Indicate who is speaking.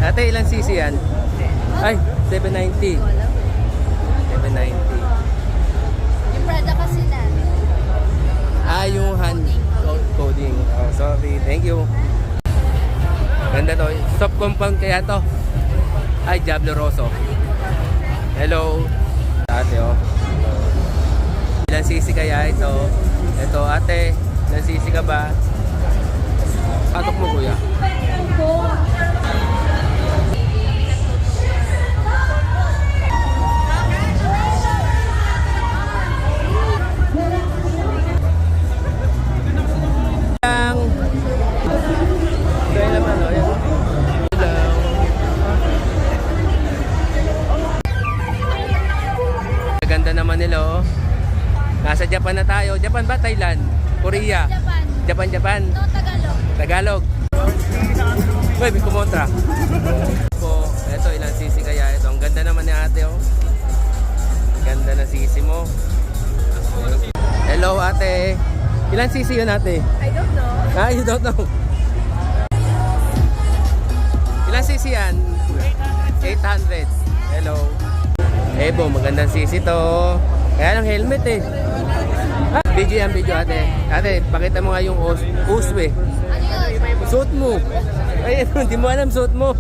Speaker 1: Ate, ilang cc yan? Ay, 790. 790.
Speaker 2: Yung Prada kasi na.
Speaker 1: Yung hand coding. Oh, sorry. Thank you. Ganda to. Soft compound kaya to. Ay, Diablo Rosso. Hello. Ate, oh. Ilang cc kaya ito? Ito, ate. Ilang cc ka ba? Patok mo, kuya. Ganda naman nila, oh. Nasa Japan na tayo. Japan ba? Thailand? Korea? Japan.
Speaker 2: No, Tagalog.
Speaker 1: Tagalog. Uy, may kumontra. Po, eto, ilang sisi kaya ito? Ang ganda naman ni ate, oh. Ganda na sisi mo. Hello, ate. Ilang sisi yun, ate?
Speaker 2: I don't know.
Speaker 1: You don't know. Ilang sisi yan? 800. Hello. Ebo, magandang sisi to. Kaya lang helmet eh. Video yan, video ate. Ate, pakita mo nga yung uswe.
Speaker 2: Ano yun?
Speaker 1: Suot mo. Ay, hindi mo alam suot mo.